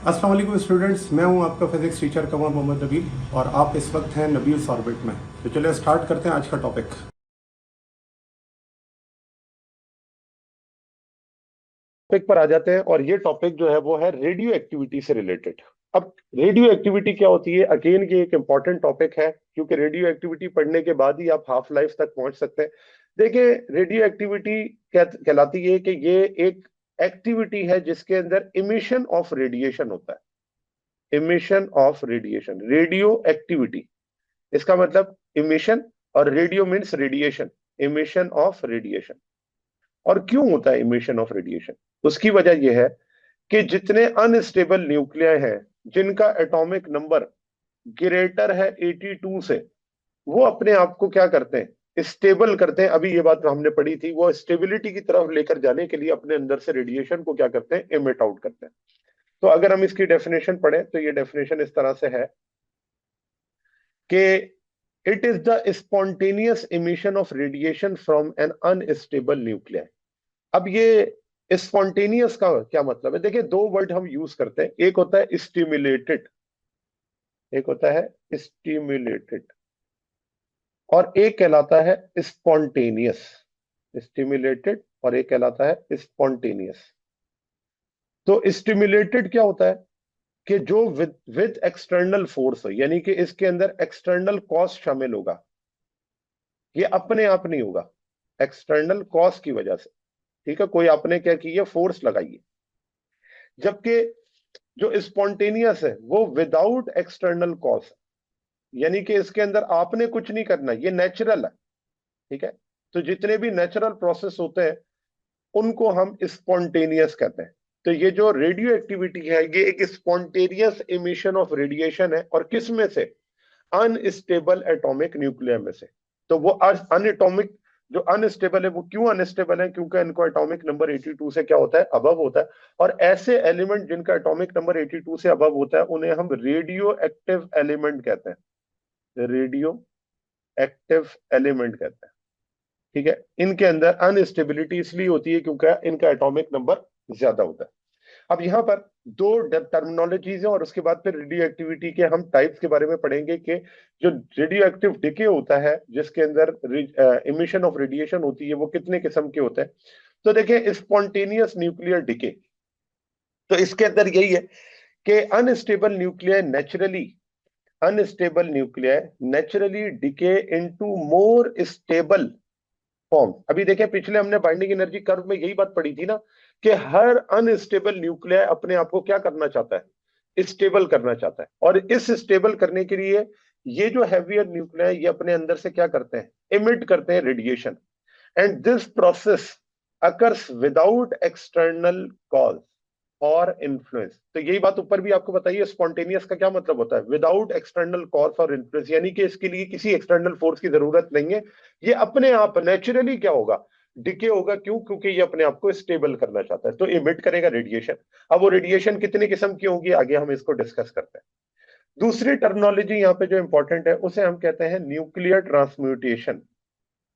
अस्सलाम वालेकुम स्टूडेंट्स, मैं हूं आपका फिजिक्स टीचर कमर मोहम्मद नबील और आप इस वक्त हैं नबील्स ऑर्बिट में। तो चलिए स्टार्ट करते हैं आज का टॉपिक। टॉपिक पर आ जाते हैं और ये टॉपिक जो है वो है रेडियो एक्टिविटी से रिलेटेड। अब रेडियो एक्टिविटी क्या होती है, अगेन ये एक इंपॉर्टेंट टॉपिक है क्योंकि रेडियो एक्टिविटी पढ़ने के बाद ही आप हाफ लाइफ तक पहुंच सकते हैं। देखिए, रेडियो एक्टिविटी कहलाती है कि ये एक एक्टिविटी है जिसके अंदर इमिशन ऑफ रेडिएशन होता है। Emission of radiation, radio activity, इसका मतलब इमिशन, और radio means radiation, emission of radiation. और क्यों होता है इमिशन ऑफ रेडिएशन? उसकी वजह यह है कि जितने अनस्टेबल न्यूक्लियाई हैं जिनका एटॉमिक नंबर ग्रेटर है 82 से, वो अपने आप को क्या करते हैं, स्टेबल करते हैं। अभी ये बात हमने पढ़ी थी, वो स्टेबिलिटी की तरफ लेकर जाने के लिए अपने अंदर से रेडिएशन को क्या करते हैं, एमिट आउट करते हैं। तो अगर हम इसकी डेफिनेशन पढ़ें तो ये डेफिनेशन इस तरह से है कि it is the spontaneous emission of radiation from N unstable nuclei. अब ये स्पॉन्टेनियस का क्या मतलब है? देखिए, दो वर्ड हम यूज करते हैं, एक होता है स्टिमुलेटेड, एक होता है स्टिमुलेटेड, और एक कहलाता है स्पॉन्टेनियस। स्टिमुलेटेड और एक कहलाता है स्पॉन्टेनियस। तो स्टिमुलेटेड क्या होता है कि जो विद एक्सटर्नल फोर्स हो, यानी कि इसके अंदर एक्सटर्नल कॉज शामिल होगा, ये अपने आप नहीं होगा, एक्सटर्नल कॉज की वजह से। ठीक है, कोई आपने क्या किया, फोर्स लगाई है। जबकि जो स्पॉन्टेनियस है वो विदाउट एक्सटर्नल कॉज, यानी कि इसके अंदर आपने कुछ नहीं करना, ये नेचुरल है। ठीक है, तो जितने भी नेचुरल प्रोसेस होते हैं उनको हम स्पॉन्टेनियस कहते हैं। तो ये जो रेडियो एक्टिविटी है ये एक स्पॉन्टेनियस इमिशन ऑफ रेडिएशन है, और किस में से? अनस्टेबल एटॉमिक न्यूक्लियर में से। तो वो अनएटॉमिक, जो अनस्टेबल है, वो क्यों अनस्टेबल है? क्योंकि इनको एटॉमिक नंबर 82 से क्या होता है, अबव होता है। और ऐसे एलिमेंट जिनका एटॉमिक नंबर 82 से अबव होता है उन्हें हम रेडियो एक्टिव एलिमेंट कहते हैं, रेडियो एक्टिव एलिमेंट कहते हैं। ठीक है, इनके अंदर अनस्टेबिलिटी इसलिए होती है क्योंकि इनका एटॉमिक नंबर ज्यादा होता है। अब यहाँ पर दो टर्मिनोलॉजीज है और उसके बाद फिर रेडियो एक्टिविटी के हम टाइप्स के बारे में पढ़ेंगे कि जो रेडियो एक्टिव डिके होता है जिसके अंदर इमिशन ऑफ रेडिएशन होती है वो कितने किस्म के होते हैं। तो देखिए, स्पॉन्टेनियस न्यूक्लियर डिके, तो इसके अंदर यही है कि unstable nuclear naturally decay into more stable form. अभी देखें, पिछले हमने बाइंडिंग एनर्जी कर्व में यही बात पढ़ी थी ना, कि हर अनस्टेबल न्यूक्लियर अपने आप को क्या करना चाहता है, स्टेबल करना चाहता है। और इस स्टेबल करने के लिए ये जो हैवियर न्यूक्लियर ये अपने अंदर से क्या करते हैं, इमिट करते हैं radiation. And this process occurs without external cause और इन्फ्लुएंस। तो यही बात ऊपर भी आपको बताइए, स्पॉन्टेनियस का क्या मतलब होता है, विदाउट एक्सटर्नल कॉज और इन्फ्लुएंस, यानी कि इसके लिए किसी एक्सटर्नल फोर्स की जरूरत नहीं है, ये अपने आप नेचुरली क्या होगा, डिके होगा। क्यों? क्योंकि ये अपने आप को स्टेबल करना चाहता है, तो इमिट करेगा रेडिएशन। अब वो रेडिएशन कितने किस्म की होंगी, आगे हम इसको डिस्कस करते हैं। दूसरी टर्मिनोलॉजी यहाँ पे जो इंपॉर्टेंट है उसे हम कहते हैं न्यूक्लियर ट्रांसम्यूटेशन।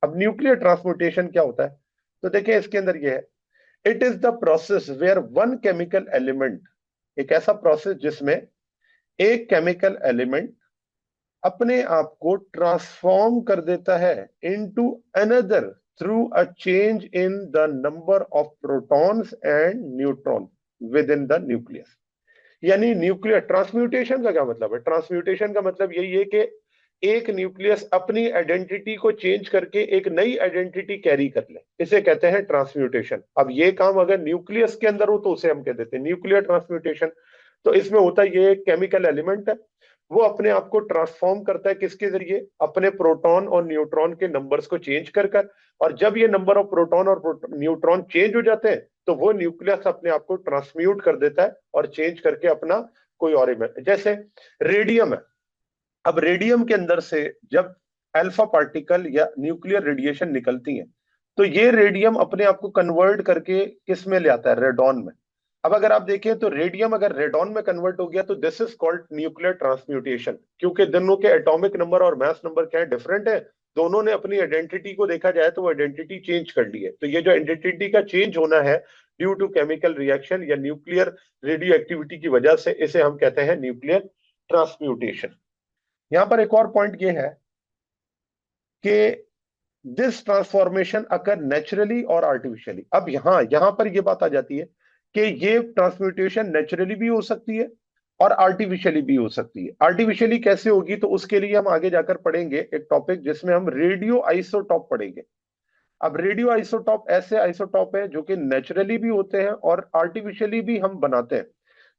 अब न्यूक्लियर ट्रांसम्यूटेशन क्या होता है? तो देखिए, इसके अंदर यह है, it is the process where one chemical element, एक ऐसा प्रोसेस जिसमें एक केमिकल एलिमेंट अपने आप को ट्रांसफॉर्म कर देता है into another through a change in the number of protons and neutron with in the nucleus. यानी न्यूक्लियर ट्रांसम्यूटेशन का क्या मतलब है? ट्रांसम्यूटेशन का मतलब यही है कि एक न्यूक्लियस अपनी आइडेंटिटी को चेंज करके एक नई आइडेंटिटी कैरी कर ले, इसे कहते हैं ट्रांसम्यूटेशन। अब ये काम अगर न्यूक्लियस के अंदर हो तो उसे हम कह देते हैं न्यूक्लियर ट्रांसम्यूटेशन। तो इसमें होता है, ये एक केमिकल एलिमेंट है, वो अपने आप को ट्रांसफॉर्म करता है किसके जरिए, अपने प्रोटॉन और न्यूट्रॉन के नंबर्स को चेंज कर। और जब ये नंबर ऑफ प्रोटॉन और न्यूट्रॉन चेंज हो जाते हैं तो वो न्यूक्लियस अपने आप को ट्रांसम्यूट कर देता है और चेंज करके अपना कोई और इमेज, जैसे रेडियम है। अब रेडियम के अंदर से जब अल्फा पार्टिकल या न्यूक्लियर रेडिएशन निकलती है तो ये रेडियम अपने आप को कन्वर्ट करके किस में ले आता है, रेडॉन में। अब अगर आप देखें तो रेडियम अगर रेडॉन में कन्वर्ट हो गया तो this is called nuclear transmutation, क्योंकि दोनों के एटॉमिक नंबर और मास नंबर क्या है, डिफरेंट है। दोनों ने अपनी आइडेंटिटी को देखा जाए तो वो आइडेंटिटी चेंज कर ली है। तो ये जो आइडेंटिटी का चेंज होना है ड्यू टू केमिकल रिएक्शन या न्यूक्लियर रेडियो एक्टिविटी की वजह से, इसे हम कहते हैं न्यूक्लियर ट्रांसम्यूटेशन। यहां पर एक और पॉइंट ये है कि दिस ट्रांसफॉर्मेशन अकर नेचुरली और आर्टिफिशियली। अब यहां पर ये बात आ जाती है कि ये ट्रांसम्यूटेशन नेचुरली भी हो सकती है और आर्टिफिशियली भी हो सकती है। आर्टिफिशियली कैसे होगी, तो उसके लिए हम आगे जाकर पढ़ेंगे एक टॉपिक जिसमें हम रेडियो आइसोटॉप पढ़ेंगे। अब रेडियो आइसोटॉप ऐसे आइसोटॉप है जो कि नेचुरली भी होते हैं और आर्टिफिशियली भी हम बनाते हैं।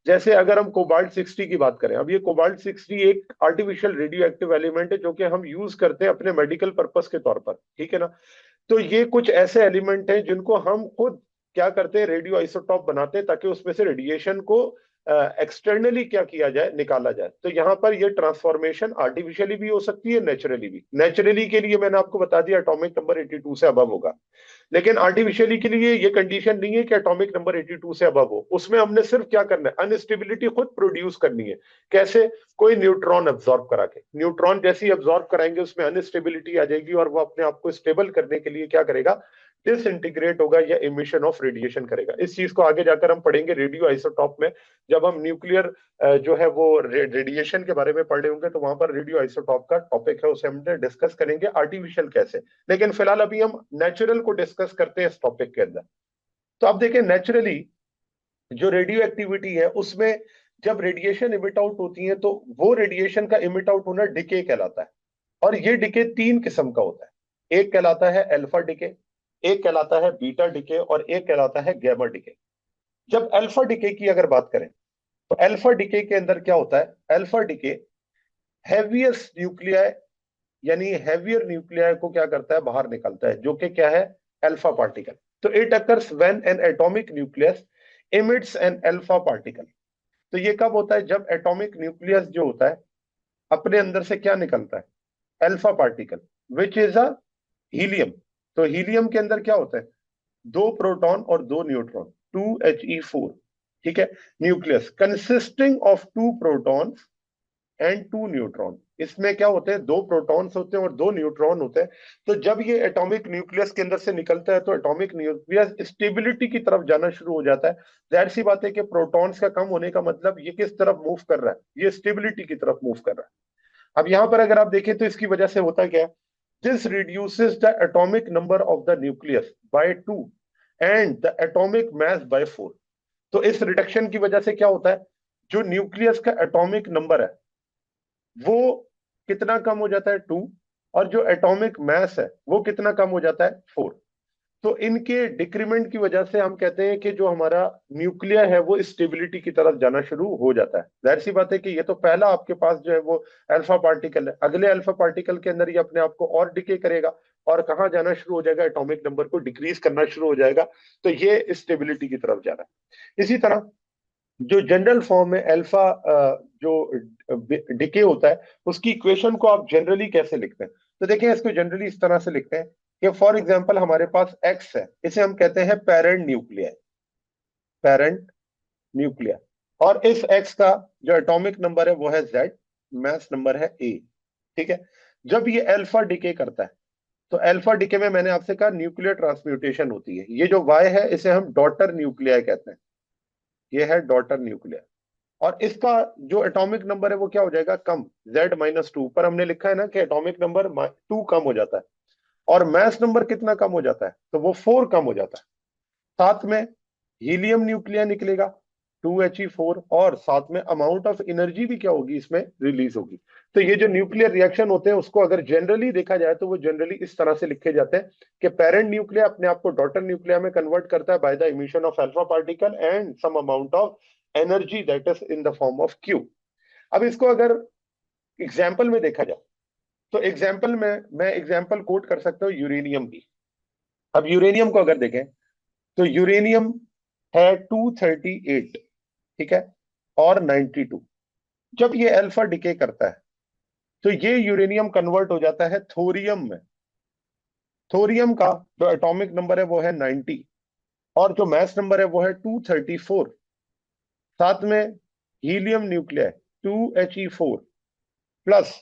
जैसे अगर हम कोबाल्ट 60 की बात करें, अब ये कोबाल्ट 60 एक आर्टिफिशियल रेडियो एक्टिव एलिमेंट है जो कि हम यूज करते हैं अपने मेडिकल पर्पस के तौर पर, ठीक है ना। तो ये कुछ ऐसे एलिमेंट हैं जिनको हम खुद क्या करते हैं, रेडियो आइसोटॉप बनाते हैं ताकि उसमें से रेडिएशन को एक्सटर्नली क्या किया जाए, निकाला जाए। तो यहाँ पर ये ट्रांसफॉर्मेशन आर्टिफिशियली भी हो सकती है, नेचुरली भी। नेचुरली के लिए मैंने आपको बता दिया एटॉमिक नंबर 82 से अबव होगा, लेकिन आर्टिफिशियली के लिए ये कंडीशन नहीं है कि एटॉमिक नंबर 82 से अबव हो। उसमें हमने सिर्फ क्या करना है, अनस्टेबिलिटी खुद प्रोड्यूस करनी है। कैसे? कोई न्यूट्रॉन अब्सॉर्ब करा के। न्यूट्रॉन जैसे ही अब्सॉर्ब कराएंगे उसमें अनस्टेबिलिटी आ जाएगी और वो अपने आप को स्टेबल करने के लिए क्या करेगा, डिसइंटीग्रेट होगा या इमिशन ऑफ रेडिएशन करेगा। इस चीज को आगे जाकर हम पढ़ेंगे रेडियो आइसोटॉप में। जब हम न्यूक्लियर जो है वो रेडिएशन के बारे में पढ़े होंगे तो वहां पर रेडियो आइसोटॉप का टॉपिक है, उसे हम डिस्कस करेंगे आर्टिफिशियल कैसे। लेकिन फिलहाल अभी हम नेचुरल को डिस्कस करते हैं इस टॉपिक के अंदर। तो अब देखें, नेचुरली जो रेडियो एक्टिविटी है उसमें जब रेडिएशन इमिट आउट होती है तो वो रेडिएशन का इमिट आउट होना डिके कहलाता है। और ये डिके तीन किस्म का होता है। एक कहलाता है अल्फा डिके, एक कहलाता है बीटा डिके और एक कहलाता है गैमा डिके। जब अल्फा डिके की अगर बात करें तो अल्फा डिके के अंदर क्या होता है, अल्फा डिके हैवीएस्ट न्यूक्लियाई यानी हैवियर न्यूक्लियाई को क्या करता है, बाहर निकालता है, जो कि क्या है, अल्फा पार्टिकल। तो it occurs when an atomic nucleus emits an alpha particle. तो ये कब होता है, जब एटॉमिक न्यूक्लियस जो होता है अपने अंदर से क्या निकलता है, alpha particle, which is a helium. तो हीलियम के अंदर क्या होता है, दो प्रोटॉन और दो न्यूट्रॉन, 2He4, ठीक है। Nucleus consisting of two proton and two neutron. इसमें क्या होते हैं, दो प्रोटॉन्स होते हैं और दो न्यूट्रॉन होते हैं। तो जब ये एटॉमिक न्यूक्लियस के अंदर से निकलता है तो एटॉमिक न्यूक्लियस स्टेबिलिटी की तरफ जाना शुरू हो जाता है। जाहिर सी बात है कि प्रोटॉन्स का कम होने का मतलब ये किस तरफ मूव कर रहा है, ये स्टेबिलिटी की तरफ मूव कर रहा है। अब यहां पर अगर आप देखें तो इसकी वजह से होता क्या है, this reduces the atomic number of the nucleus bye 2 and the atomic mass by 4। तो इस रिडक्शन की वजह से क्या होता है, जो न्यूक्लियस का एटॉमिक नंबर है वो कितना कम हो जाता है, 2, और जो एटॉमिक मास है वो कितना कम हो जाता है, 4। तो इनके डिक्रीमेंट की वजह से हम कहते हैं कि जो हमारा न्यूक्लियर है वो स्टेबिलिटी की तरफ जाना शुरू हो जाता है। जाहिर सी बात है कि ये तो पहला आपके पास जो है वो अल्फा पार्टिकल है, अगले अल्फा पार्टिकल के अंदर ये अपने आप को और डिके करेगा और कहाँ जाना शुरू हो जाएगा, एटॉमिक नंबर को डिक्रीज करना शुरू हो जाएगा। तो ये स्टेबिलिटी की तरफ जा रहा है। इसी तरह जो जनरल फॉर्म में अल्फा जो डिके होता है उसकी इक्वेशन को आप जनरली कैसे लिखते हैं, तो देखिए इसको जनरली इस तरह से लिखते हैं कि फॉर एग्जांपल हमारे पास एक्स है, इसे हम कहते हैं पेरेंट न्यूक्लियर, पेरेंट न्यूक्लियर। और इस एक्स का जो एटॉमिक नंबर है वो है जेड, मास नंबर है ए, ठीक है। जब ये अल्फा डिके करता है तो अल्फा डिके में मैंने आपसे कहा न्यूक्लियर ट्रांसम्यूटेशन होती है। ये जो वाई है इसे हम डॉटर न्यूक्लियर कहते हैं, ये है डॉटर न्यूक्लियर। और इसका जो एटॉमिक नंबर है वो क्या हो जाएगा, कम, Z-2 पर हमने लिखा है ना कि एटॉमिक नंबर 2 कम हो जाता है और मास नंबर कितना कम हो जाता है, तो वो 4 कम हो जाता है। साथ में हीलियम न्यूक्लियर निकलेगा 2He4 और साथ में अमाउंट ऑफ एनर्जी भी क्या होगी इसमें रिलीज होगी। तो ये जो न्यूक्लियर रिएक्शन होते हैं उसको अगर जनरली देखा जाए तो वो जनरली इस तरह से लिखे जाते हैं कि पेरेंट न्यूक्लियर अपने आप को डॉटर न्यूक्लियर में कन्वर्ट करता है by the emission of alpha particle and some amount of energy that is in the form of Q. अब इसको अगर एग्जाम्पल में देखा जाए तो एग्जाम्पल में मैं एग्जाम्पल कोट कर सकता हूँ यूरेनियम की। अब यूरेनियम को अगर देखें तो यूरेनियम है 238, ठीक है, और 92। जब ये अल्फा डिके करता है तो ये यूरेनियम कन्वर्ट हो जाता है थोरियम में। थोरियम का जो एटॉमिक नंबर है वो है 90 और जो मास नंबर है वो है 234। साथ में helium nuclear 2He4 plus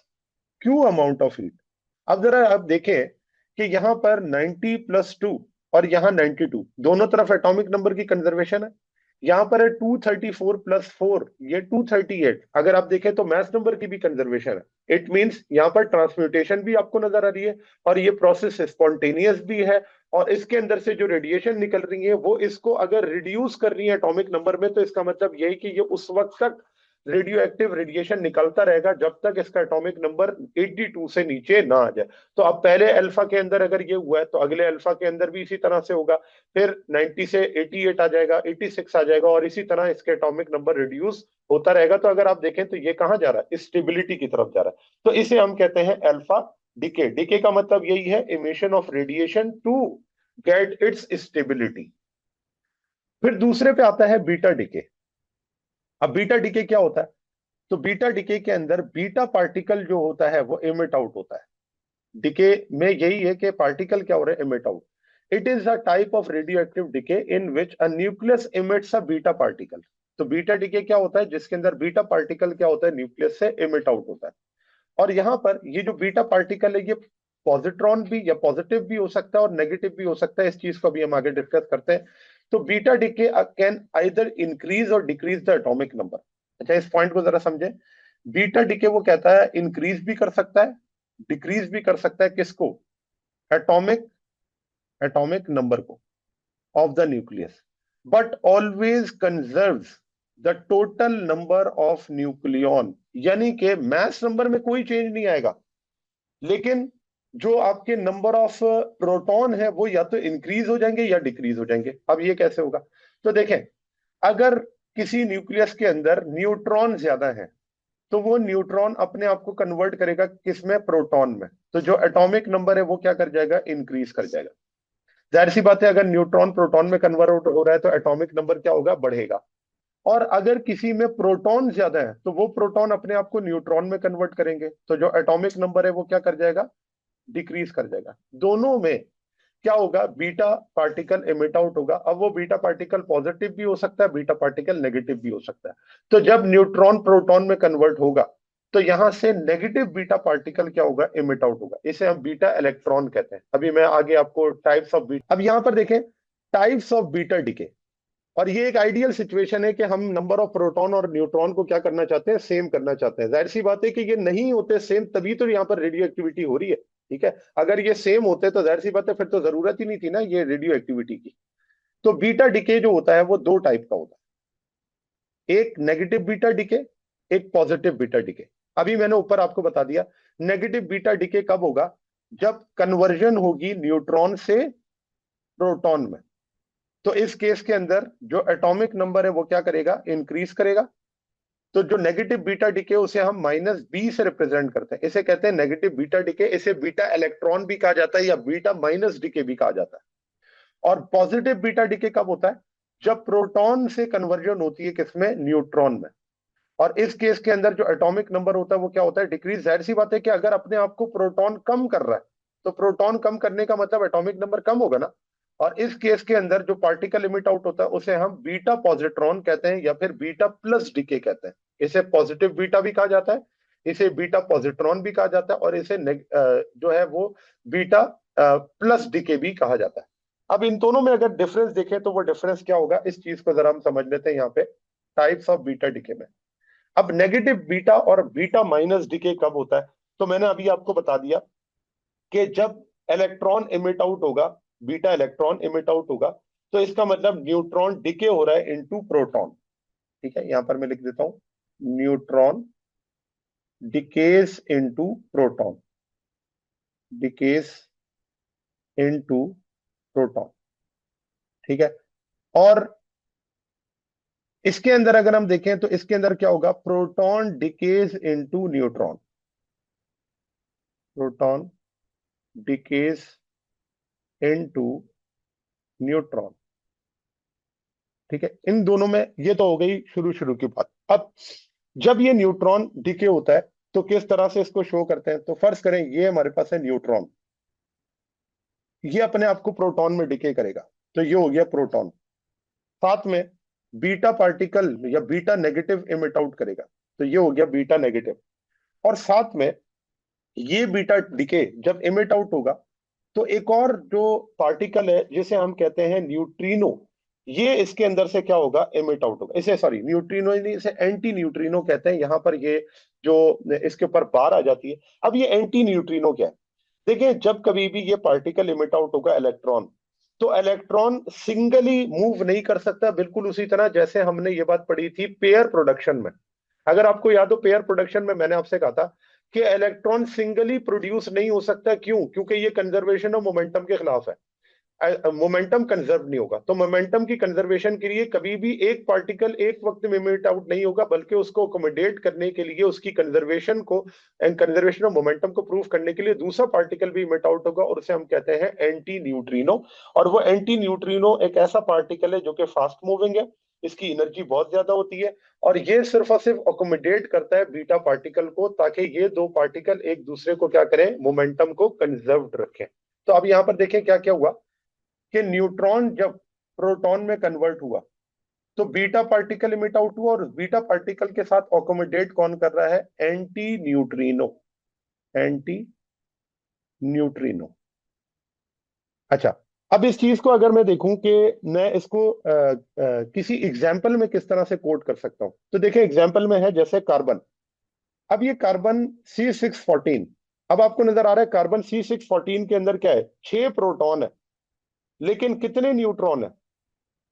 Q amount of heat. अब जरा आप देखें कि यहाँ पर 90+2 और यहाँ 92, दोनों तरफ एटॉमिक नंबर की कंजर्वेशन है। यहाँ पर है 234+4, ये 238। अगर आप देखें तो मैथ नंबर की भी कंजर्वेशन है। इट मींस यहाँ पर ट्रांसम्यूटेशन भी आपको नजर आ रही है और ये प्रोसेस स्पॉन्टेनियस भी है। और इसके अंदर से जो रेडिएशन निकल रही है वो इसको अगर रिड्यूस कर रही है एटॉमिक नंबर में, तो इसका मतलब यही कि ये उस वक्त तक रेडियो एक्टिव रेडिएशन निकलता रहेगा जब तक इसका एटॉमिक नंबर 82 से नीचे ना आ जाए। तो अब पहले अल्फा के अंदर अगर ये हुआ है तो अगले अल्फा के अंदर भी इसी तरह से होगा, फिर 90 से 88 आ जाएगा, 86 आ जाएगा, और इसी तरह इसके एटॉमिक नंबर रिड्यूस होता रहेगा। तो अगर आप देखें तो ये कहाँ जा रहा है, स्टेबिलिटी की तरफ जा रहा है। तो इसे हम कहते हैं अल्फा डिके। डिके का मतलब यही है, emission of radiation to get its stability. फिर दूसरे पे आता है बीटा डिके। अब बीटा डिके क्या होता है? तो बीटा डिके के अंदर बीटा पार्टिकल जो होता है वो इमिट आउट होता है। डिके में यही है कि पार्टिकल क्या हो रहे हैं, emit out. It is a type of radio active decay in which a nucleus emits a beta particle. तो बीटा डिके क्या होता है, जिसके अंदर बीटा पार्टिकल क्या होता है, न्यूक्लियस से इमिट आउट होता है। और यहाँ पर ये जो बीटा पार्टिकल है ये पॉजिट्रॉन भी या पॉजिटिव भी हो सकता है और नेगेटिव भी हो सकता है। इस चीज को भी हम आगे डिस्कस करते हैं। तो beta decay can either increase और डिक्रीज द एटॉमिक नंबर। अच्छा, इस पॉइंट को जरा समझें। बीटा डिके वो कहता है इंक्रीज भी कर सकता है, डिक्रीज भी कर सकता है। किसको? एटॉमिक एटॉमिक नंबर को of the nucleus, but always conserves the total number of nucleon. यानी कि मैस नंबर में कोई चेंज नहीं आएगा, लेकिन जो आपके नंबर ऑफ प्रोटॉन है वो या तो इंक्रीज हो जाएंगे या डिक्रीज हो जाएंगे। अब ये कैसे होगा? तो देखें, अगर किसी न्यूक्लियस के अंदर न्यूट्रॉन ज्यादा है तो वो न्यूट्रॉन अपने आप को कन्वर्ट करेगा किसमें, प्रोटॉन में। तो जो एटॉमिक नंबर है वो क्या कर जाएगा, इंक्रीज कर जाएगा। जाहिर सी बात है, अगर न्यूट्रॉन प्रोटॉन में कन्वर्ट हो रहा है तो एटॉमिक नंबर क्या होगा, बढ़ेगा। और अगर किसी में प्रोटॉन ज्यादा है तो वो प्रोटॉन अपने आप को न्यूट्रॉन में कन्वर्ट करेंगे, तो जो एटॉमिक नंबर है वो क्या कर जाएगा, डिक्रीज कर जाएगा। दोनों में क्या होगा, बीटा पार्टिकल एमिट आउट होगा। अब वो बीटा पार्टिकल पॉजिटिव भी हो सकता है, बीटा पार्टिकल नेगेटिव भी हो सकता है। तो जब न्यूट्रॉन प्रोटॉन में कन्वर्ट होगा तो यहां से नेगेटिव बीटा पार्टिकल क्या होगा, एमिट आउट होगा। इसे हम बीटा इलेक्ट्रॉन कहते हैं। अभी मैं आगे आपको टाइप्स ऑफ बीटा, अब यहां पर देखें टाइप्स ऑफ बीटा डिके। और ये एक आइडियल सिचुएशन है कि हम नंबर ऑफ प्रोटॉन और न्यूट्रॉन को क्या करना चाहते हैं, सेम करना चाहते हैं। जाहिर सी बात है कि ये नहीं होते सेम, तभी तो यहाँ पर रेडियो एक्टिविटी हो रही है। ठीक है, अगर ये सेम होते तो जाहिर सी बात है फिर तो जरूरत ही नहीं थी ना ये रेडियो एक्टिविटी की। तो बीटा डिके जो होता है वो दो टाइप का होता है, एक नेगेटिव बीटा डिके, एक पॉजिटिव बीटा डिके। अभी मैंने ऊपर आपको बता दिया नेगेटिव बीटा डिके कब होगा, जब कन्वर्जन होगी न्यूट्रॉन से प्रोटॉन में। तो इस केस के अंदर जो एटॉमिक नंबर है वो क्या करेगा, इंक्रीज करेगा। तो जो नेगेटिव बीटा डिके उसे हम -B से रिप्रेजेंट करते हैं, इसे कहते हैं नेगेटिव बीटा डिके। इसे बीटा इलेक्ट्रॉन भी कहा जाता है या बीटा माइनस डिके भी कहा जाता है। और पॉजिटिव बीटा डिके कब होता है, जब प्रोटॉन से कन्वर्जन होती है किसमें, न्यूट्रॉन में। और इस केस के अंदर जो एटॉमिक नंबर होता है वो क्या होता है, डिक्रीज। जाहिर सी बात है कि अगर अपने आप को प्रोटॉन कम कर रहा है तो प्रोटॉन कम करने का मतलब एटॉमिक नंबर कम होगा ना। और इस केस के अंदर जो पार्टिकल इमिट आउट होता है उसे हम बीटा पॉजिट्रॉन कहते हैं या फिर बीटा प्लस डिके कहते हैं। इसे पॉजिटिव बीटा भी कहा जाता है, इसे बीटा पॉजिट्रॉन भी कहा जाता है, और इसे जो है वो बीटा प्लस डिके भी कहा जाता है। अब इन दोनों में अगर डिफरेंस देखें तो वो डिफरेंस क्या होगा, इस चीज को जरा हम समझ लेते हैं यहाँ पे टाइप्स ऑफ बीटा डिके में। अब नेगेटिव बीटा और बीटा माइनस डिके कब होता है, तो मैंने अभी आपको बता दिया कि जब इलेक्ट्रॉन इमिट आउट होगा, बीटा इलेक्ट्रॉन इमिट आउट होगा, तो इसका मतलब न्यूट्रॉन डिके हो रहा है इनटू प्रोटॉन। ठीक है, यहां पर मैं लिख देता हूं, neutron decays into proton, decays into proton. ठीक है, और इसके अंदर अगर हम देखें तो इसके अंदर क्या होगा, proton decays into neutron, proton decays into neutron. ठीक है, इन दोनों में ये तो हो गई शुरू शुरू की बात। अब जब ये न्यूट्रॉन डिके होता है तो किस तरह से इसको शो करते हैं, तो फर्ज करें ये हमारे पास है न्यूट्रॉन, ये अपने आप को प्रोटॉन में डिके करेगा, तो ये हो गया प्रोटॉन। साथ में बीटा पार्टिकल या बीटा नेगेटिव इमिट आउट करेगा, तो ये हो गया बीटा नेगेटिव। और साथ में ये बीटा डिके जब इमिट आउट होगा तो एक और जो पार्टिकल है जिसे हम कहते हैं न्यूट्रिनो, ये इसके अंदर से क्या होगा, इमिट आउट होगा। इसे सॉरी न्यूट्रिनो नहीं, इसे एंटी न्यूट्रिनो कहते हैं। यहाँ पर ये जो इसके ऊपर बार आ जाती है। अब ये एंटी न्यूट्रिनो क्या है? देखिए, जब कभी भी ये पार्टिकल इमिट आउट होगा इलेक्ट्रॉन, तो इलेक्ट्रॉन सिंगली मूव नहीं कर सकता, बिल्कुल उसी तरह जैसे हमने ये बात पढ़ी थी पेयर प्रोडक्शन में। अगर आपको याद हो, पेयर प्रोडक्शन में मैंने आपसे कहा था कि इलेक्ट्रॉन सिंगली प्रोड्यूस नहीं हो सकता। क्यों? क्योंकि ये कंजर्वेशन ऑफ मोमेंटम के खिलाफ है। मोमेंटम कंजर्व नहीं होगा। तो मोमेंटम की कंजर्वेशन के लिए कभी भी एक पार्टिकल एक वक्त में इमिट आउट नहीं होगा, बल्कि उसको अकोमोडेट करने के लिए, उसकी कंजर्वेशन को एंड कंजर्वेशन ऑफ मोमेंटम को प्रूव करने के लिए दूसरा पार्टिकल भी इमिट आउट होगा, और उसे हम कहते हैं एंटी न्यूट्रिनो। और वो एंटी न्यूट्रिनो एक ऐसा पार्टिकल है जो कि फास्ट मूविंग है, इसकी एनर्जी बहुत ज्यादा होती है, और ये सिर्फ और सिर्फ अकोमोडेट करता है बीटा पार्टिकल को, ताकि ये दो पार्टिकल एक दूसरे को क्या करें, मोमेंटम को कंजर्व्ड रखें। तो अब यहां पर देखें क्या क्या हुआ कि न्यूट्रॉन जब प्रोटॉन में कन्वर्ट हुआ तो बीटा पार्टिकल इमिट आउट हुआ, और बीटा पार्टिकल के साथ अकोमोडेट कौन कर रहा है, एंटी न्यूट्रिनो। Anti neutrino. अच्छा, अब इस चीज को अगर मैं देखूं कि मैं इसको किसी एग्जाम्पल में किस तरह से कोट कर सकता हूं, तो देखिए एग्जाम्पल में है जैसे कार्बन। अब ये कार्बन C614, अब आपको नजर आ रहा है कार्बन C614 के अंदर क्या है, 6 प्रोटॉन है, लेकिन कितने न्यूट्रॉन है,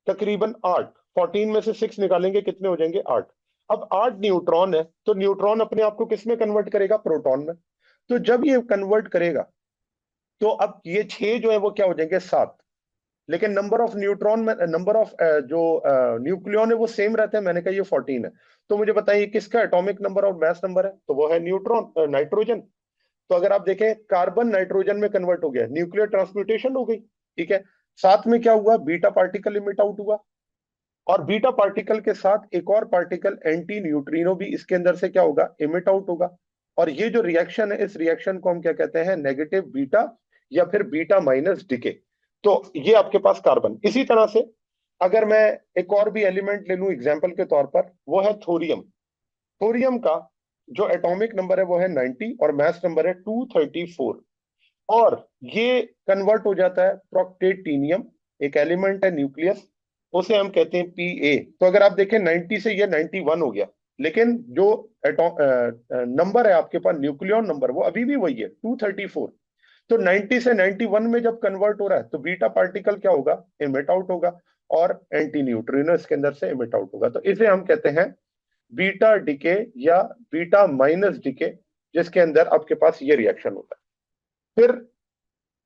तकरीबन 8। 14 में से 6 निकालेंगे कितने हो जाएंगे, 8। अब 8 न्यूट्रॉन है, तो न्यूट्रॉन अपने आप को किस में कन्वर्ट करेगा, प्रोटॉन में। तो जब ये कन्वर्ट करेगा तो अब ये 6 जो है वो क्या हो जाएंगे, 7। लेकिन नंबर ऑफ न्यूट्रॉन में, नंबर ऑफ जो न्यूक्लियॉन है वो सेम रहते हैं। मैंने कहा ये 14 है। तो मुझे बताइए किसका एटॉमिक नंबर और मास नंबर है, तो वो है न्यूट्रॉन, नाइट्रोजन। तो अगर आप देखें, कार्बन नाइट्रोजन में कन्वर्ट हो गया, न्यूक्लियर ट्रांसम्यूटेशन हो गई, ठीक है। साथ में क्या हुआ, बीटा पार्टिकल इमिट आउट हुआ, और बीटा पार्टिकल के साथ एक और पार्टिकल एंटी न्यूट्रिनो भी इसके अंदर से क्या होगा, इमिट आउट होगा। और ये जो रिएक्शन है, इस रिएक्शन को हम क्या कहते हैं, नेगेटिव बीटा या फिर बीटा माइनस डिके। तो ये आपके पास कार्बन। इसी तरह से अगर मैं एक और भी एलिमेंट ले लूं एग्जाम्पल के तौर पर, वो है थोरियम। थोरियम का जो एटॉमिक नंबर है वो है 90, और मास नंबर है 234। और ये कन्वर्ट हो जाता है प्रोक्टेटिनियम, एक एलिमेंट है न्यूक्लियस, उसे हम कहते हैं Pa। तो अगर आप देखें 90 से ये 91 हो गया, लेकिन जो नंबर है आपके पास, न्यूक्लियॉन नंबर, वो अभी भी वही है, 234। तो 90 से 91 में जब कन्वर्ट हो रहा है तो बीटा पार्टिकल क्या होगा, इमिट आउट होगा, और एंटी न्यूट्रिनो इसके अंदर से इमिट आउट होगा। तो इसे हम कहते हैं बीटा डिके या बीटा माइनस डिके, जिसके अंदर आपके पास ये रिएक्शन होता है। फिर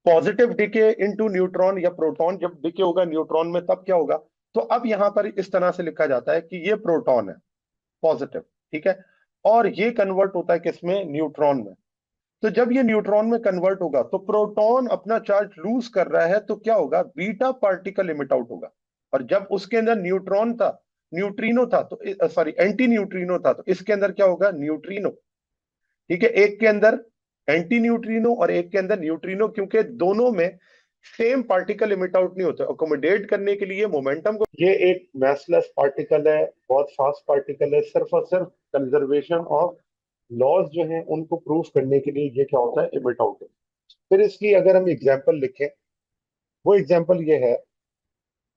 पॉजिटिव डिके इनटू न्यूट्रॉन या प्रोटॉन, जब डिके होगा न्यूट्रॉन में तब क्या होगा, तो अब यहां पर इस तरह से लिखा जाता है कि ये प्रोटॉन है, पॉजिटिव, ठीक है, और ये कन्वर्ट होता है किसमें, न्यूट्रॉन में। तो जब ये न्यूट्रॉन में कन्वर्ट होगा तो प्रोटॉन अपना चार्ज लूज कर रहा है, तो क्या होगा, बीटा पार्टिकल इमिट आउट होगा। और जब उसके अंदर न्यूट्रॉन था, न्यूट्रिनो था, तो सॉरी एंटी न्यूट्रिनो था, तो इसके अंदर क्या होगा, न्यूट्रिनो, ठीक है। एक के अंदर एंटी न्यूट्रिनो और एक के अंदर न्यूट्रिनो, क्योंकि दोनों में सेम पार्टिकल इमिट आउट नहीं होते। अकोमोडेट करने के लिए मोमेंटम को, ये एक मैसलेस पार्टिकल है, बहुत फास्ट पार्टिकल है, सिर्फ और सिर्फ कंजर्वेशन ऑफ लॉज जो है उनको प्रूफ करने के लिए ये क्या होता है, इमिट आउट है। फिर इसकी अगर हम एग्जाम्पल लिखें, वो एग्जाम्पल ये है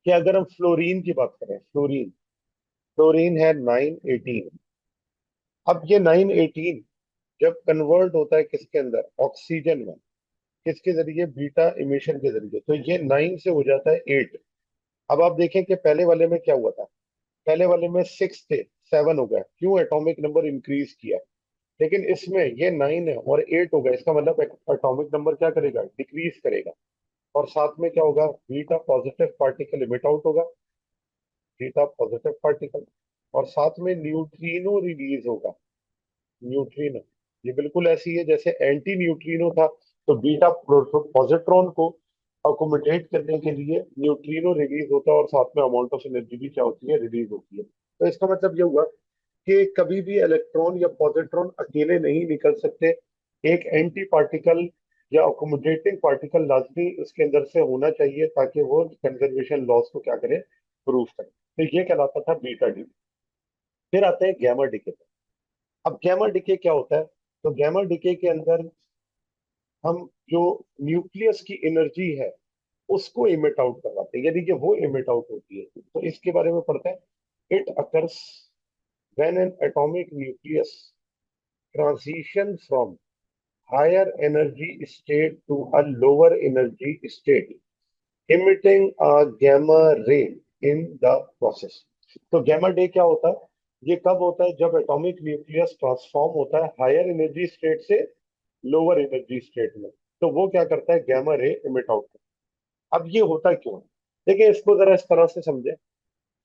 कि अगर हम फ्लोरीन की बात करें, फ्लोरीन, फ्लोरीन है 918। अब ये 918 जब कन्वर्ट होता है किसके अंदर, ऑक्सीजन में, किसके जरिए, बीटा इमिशन के जरिए, तो ये 9 से हो जाता है 8। अब आप देखें कि पहले वाले में क्या हुआ था, पहले वाले में 6 थे, 7 हो गया, क्यों, एटॉमिक नंबर इंक्रीज किया। लेकिन इसमें ये 9 है और 8 हो गया, इसका मतलब एटॉमिक नंबर क्या करेगा, डिक्रीज करेगा। और साथ में क्या होगा, beta positive particle emit out होगा, बीटा पॉजिटिव पार्टिकल, और साथ में न्यूट्रिनो रिलीज होगा, न्यूट्रिनो। ये बिल्कुल ऐसी है जैसे एंटी न्यूट्रिनो था, तो बीटा पॉजिट्रॉन को अकोमोडेट करने के लिए न्यूट्रिनो रिलीज होता है, और साथ में अमाउंट ऑफ एनर्जी भी क्या होती है, रिलीज होती है। तो इसका मतलब ये हुआ कि कभी भी इलेक्ट्रॉन या पॉजिट्रॉन अकेले नहीं निकल सकते, एक एंटी पार्टिकल या अकोमोडेटिंग पार्टिकल लाजमी उसके अंदर से होना चाहिए, ताकि वो कंजर्वेशन लॉस को क्या करे, प्रूव करे। तो ये कहलाता था बीटा डी। फिर आते हैं गैमा डिके। अब गैमा डिके क्या होता है, तो गैमा डिके के अंदर हम जो न्यूक्लियस की एनर्जी है उसको इमिट आउट करवाते हैं, यानी कि वो इमिट आउट होती है। तो इसके बारे में पढ़ते हैं। It occurs when an atomic nucleus transition from higher energy state to a lower energy state, emitting a gamma ray in the process। तो गैमा रे क्या होता है? ये कब होता है? जब एटॉमिक न्यूक्लियस ट्रांसफॉर्म होता है हायर एनर्जी स्टेट से लोअर एनर्जी स्टेट में, तो वो क्या करता है? गैमा रे इमिट आउट करता है। अब ये होता क्यों है? देखिए, इसको जरा इस तरह से समझे।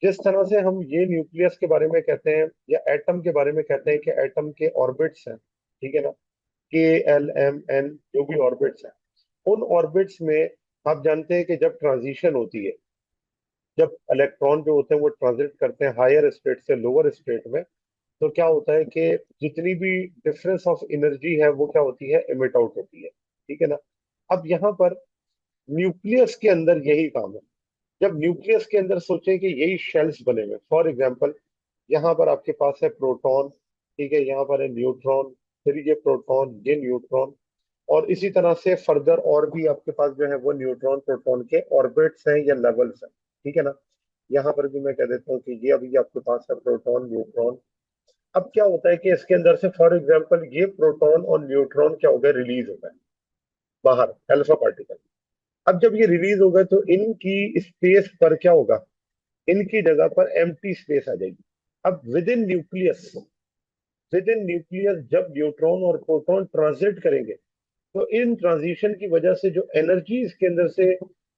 जिस तरह से हम ये न्यूक्लियस के बारे में कहते हैं या एटम के बारे में कहते हैं कि एटम के ऑर्बिट्स हैं, ठीक है ना, के, एल, एम, एन, जो भी ऑर्बिट्स हैं, उन ऑर्बिट्स में आप जानते हैं कि जब ट्रांजिशन होती है, जब इलेक्ट्रॉन जो होते हैं वो ट्रांजिट करते हैं हायर स्टेट से लोअर स्टेट में, तो क्या होता है कि जितनी भी डिफरेंस ऑफ एनर्जी है वो क्या होती है? इमिट आउट होती है, ठीक है ना। अब यहाँ पर न्यूक्लियस के अंदर यही काम है। जब न्यूक्लियस के अंदर सोचें कि यही शेल्स बने हुए, फॉर एग्जाम्पल यहाँ पर आपके पास है प्रोटॉन, ठीक है, यहाँ पर है न्यूट्रॉन, फिर ये प्रोटॉन, ये न्यूट्रॉन, और इसी तरह से फर्दर और भी आपके पास जो है वो न्यूट्रॉन प्रोटॉन के ऑर्बिट्स हैं या लेवल्स हैं, ठीक है ना। यहाँ पर भी मैं कह देता हूँ कि ये अभी आपके पास है प्रोटॉन न्यूट्रॉन। अब क्या होता है कि इसके अंदर से फॉर एग्जाम्पल ये प्रोटॉन और न्यूट्रॉन क्या हो गए? रिलीज हो गए बाहर, अल्फा पार्टिकल। अब जब ये रिलीज हो गए तो इनकी स्पेस पर क्या होगा? इनकी जगह पर एम्प्टी स्पेस आ जाएगी। अब विद इन न्यूक्लियस जब न्यूट्रॉन और प्रोटॉन ट्रांजिट करेंगे, तो इन ट्रांजिशन की वजह से जो एनर्जी इसके अंदर से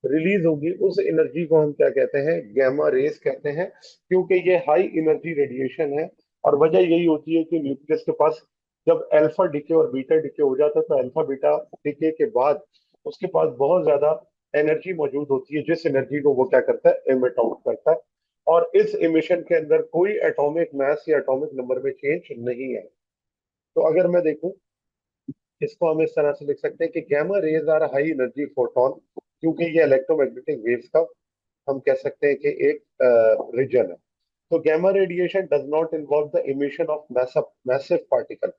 रिलीज होगी, उस एनर्जी को हम क्या कहते हैं? गैमा रेस कहते हैं, क्योंकि ये हाई एनर्जी रेडिएशन है। और वजह यही होती है कि न्यूक्लियस के पास जब अल्फा डिके और बीटा डिके हो जाता है, तो अल्फा बीटा डिके के बाद उसके पास बहुत ज्यादा एनर्जी मौजूद होती है, जिस एनर्जी को वो क्या करता है? एमिट आउट करता है। और इस एमिशन के अंदर कोई एटॉमिक मास या एटॉमिक नंबर में चेंज नहीं है। तो अगर मैं देखूं, इसको हम इस तरह से लिख सकते हैं कि gamma rays are high energy photon, क्योंकि ये इलेक्ट्रोमैग्नेटिक वेव्स का हम कह सकते हैं कि एक रीजन है। तो gamma radiation does not involve the emission of massive particle,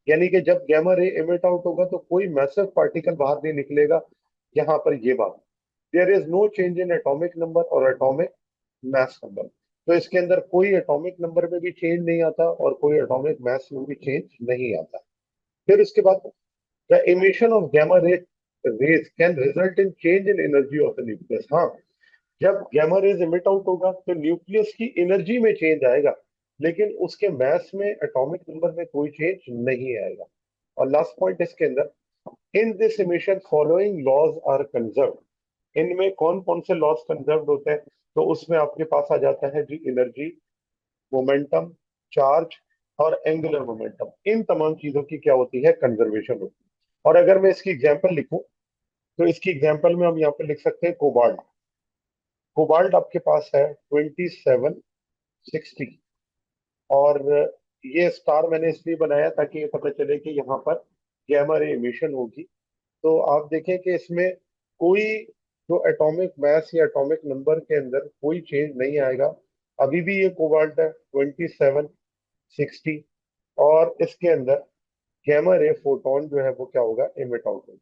यानी कि जब गैमा रे इमिट आउट होगा तो कोई मैसिव पार्टिकल बाहर नहीं निकलेगा। यहाँ पर ये बात, there is no change in atomic number और एटॉमिक मास नंबर। तो इसके अंदर कोई एटॉमिक नंबर में भी चेंज नहीं आता और कोई एटॉमिक मास में भी चेंज नहीं आता। फिर इसके बाद the emission of rays can result in change in energy of the nucleus। हाँ, जब गैमा रेज इमिट आउट होगा तो न्यूक्लियस की एनर्जी में चेंज आएगा, लेकिन उसके मास में, एटॉमिक नंबर में कोई चेंज नहीं आएगा। और लास्ट पॉइंट इसके अंदर, in this emission following laws are conserve. इनमें कौन कौन से लॉज कंजर्व होते हैं? तो उसमें आपके पास आ जाता है जी एनर्जी, मोमेंटम, चार्ज और एंगुलर मोमेंटम। इन तमाम चीजों की क्या होती है? कंजर्वेशन होती है। और अगर मैं इसकी एग्जांपल लिखूं, तो इसकी एग्जांपल में हम यहाँ पे लिख सकते हैं कोबाल्ट। कोबाल्ट आपके पास है 2760, और ये स्टार मैंने इसलिए बनाया ताकि ये पता चले कि यहाँ पर गैमा रे इमिशन होगी। तो आप देखें कि इसमें कोई जो एटॉमिक मास या एटॉमिक नंबर के अंदर कोई चेंज नहीं आएगा। अभी भी ये कोबाल्ट है 2760, और इसके अंदर गैमा रे फोटोन जो है वो क्या होगा? इमिट आउट होगा।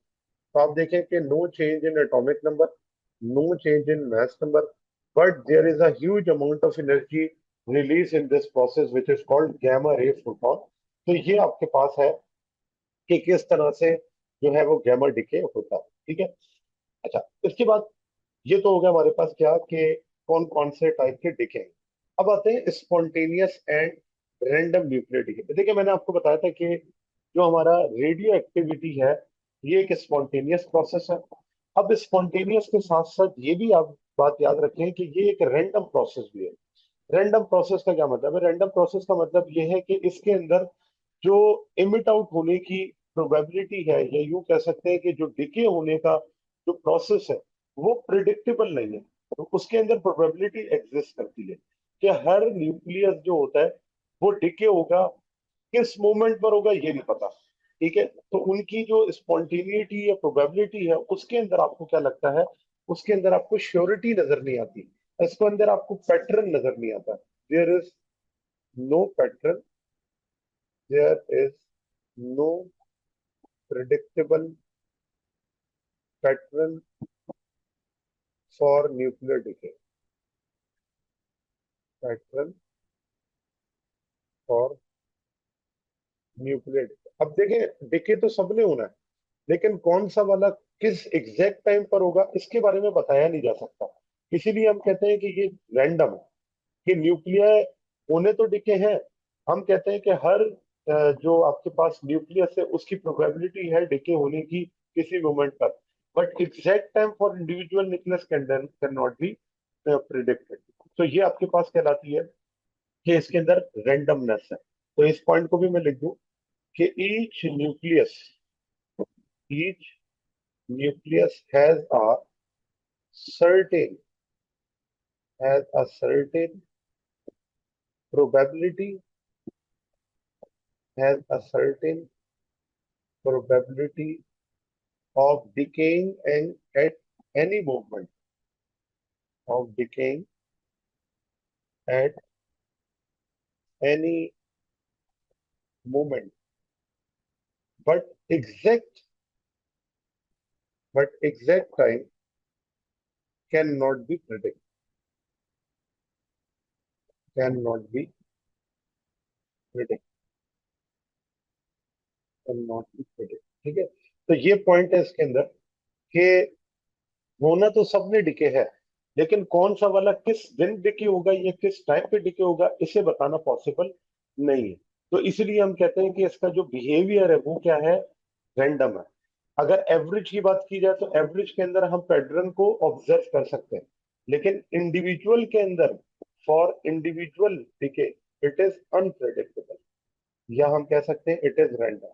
तो आप देखें कि no change in atomic number, no change in mass number, but there is a huge amount of energy release in this process which is called gamma ray photon. तो ये आपके पास है कि किस तरह से जो है वो गैमा डिके होता है, ठीक है। अच्छा, इसके बाद ये तो हो गया हमारे पास क्या कि कौन कौन से टाइप के डिके हैं। अब आते हैं spontaneous and random nuclear decay. देखिए, मैंने आपको बताया था कि जो हमारा रेडियो एक्टिविटी है ये एक स्पॉन्टेनियस प्रोसेस है। अब स्पॉन्टेनियस के साथ साथ ये भी आप बात याद रखें कि ये एक रैंडम प्रोसेस भी है। रैंडम प्रोसेस का क्या मतलब है? रैंडम प्रोसेस का मतलब ये है कि इसके अंदर जो इमिट आउट होने की प्रोबेबिलिटी है, या यूं कह सकते हैं कि जो डिके होने का जो प्रोसेस है वो प्रिडिक्टेबल नहीं है। तो उसके अंदर प्रोबेबिलिटी एग्जिस्ट करती है कि हर न्यूक्लियस जो होता है वो डिके होगा, किस मोमेंट पर होगा ये नहीं पता, ठीक है। तो उनकी जो स्पॉन्टेनिटी या प्रोबेबिलिटी है उसके अंदर आपको क्या लगता है? उसके अंदर आपको श्योरिटी नजर नहीं आती, इसके अंदर आपको पैटर्न नजर नहीं आता। There is no pattern, there is no predictable pattern for nuclear decay, pattern for nuclear decay. अब देखें, डिके तो सबने होना है, लेकिन कौन सा वाला किस एग्जैक्ट टाइम पर होगा इसके बारे में बताया नहीं जा सकता। इसीलिए हम कहते हैं कि ये रैंडम है, कि न्यूक्लियर होने तो डिके हैं। हम कहते हैं कि हर जो आपके पास न्यूक्लियस है उसकी प्रोबेबिलिटी है डिके होने की किसी मोमेंट पर, but exact time for individual nucleus can not be predicted. तो ये आपके पास कहलाती है कि इसके अंदर रैंडमनेस है। तो इस पॉइंट को भी मैं लिख दूं कि each nucleus certain has a certain probability, has a certain probability of decaying and at any moment, of decaying at any moment, but exact time cannot be predicted, cannot be predicted, cannot be predicted। ठीक है, तो ये point है इसके अंदर कि होना तो सबने डिके है, लेकिन कौन सा वाला किस दिन डिके होगा या किस टाइम पे डिके होगा इसे बताना पॉसिबल नहीं है। तो इसलिए हम कहते हैं कि इसका जो बिहेवियर है वो क्या है, रैंडम है। अगर एवरेज की बात की जाए तो एवरेज के अंदर हम पैटर्न को ऑब्जर्व कर सकते हैं, लेकिन इंडिविजुअल के अंदर for individual decay it is unpredictable, या हम कह सकते हैं it is random.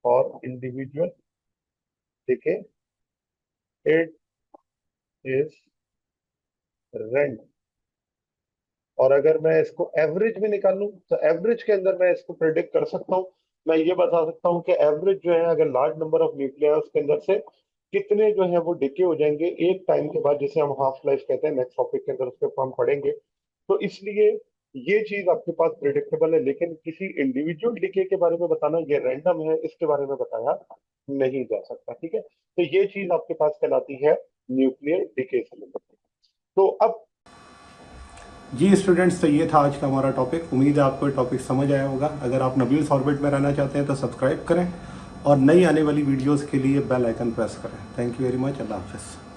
For individual decay it is random. और अगर मैं इसको एवरेज में निकालूं तो एवरेज के अंदर मैं इसको प्रेडिक्ट कर सकता हूं। मैं ये बता सकता हूं कि एवरेज जो है अगर लार्ज नंबर ऑफ न्यूक्लियस के अंदर से कितने जो है वो डिके हो जाएंगे एक टाइम के बाद, जिसे हम हाफ लाइफ कहते हैं। नेक्स्ट टॉपिक के अंदर उसके ऊपर हम पढ़ेंगे। तो इसलिए ये चीज आपके पास प्रिडिक्टेबल है, लेकिन किसी इंडिविजुअल डिके के बारे में बताना ये रैंडम है, इसके बारे में बताया नहीं जा सकता। ठीक है, तो ये चीज आपके पास कहलाती है न्यूक्लियर डिके से रिलेटेड। तो अब जी स्टूडेंट्स, तो ये था आज का हमारा टॉपिक। उम्मीद है आपको ये टॉपिक समझ आया होगा। अगर आप नबील्स ऑर्बिट में रहना चाहते हैं तो सब्सक्राइब करें और नई आने वाली वीडियोस के लिए बेल आइकन प्रेस करें। Thank you very much. अल्लाह हाफिज़।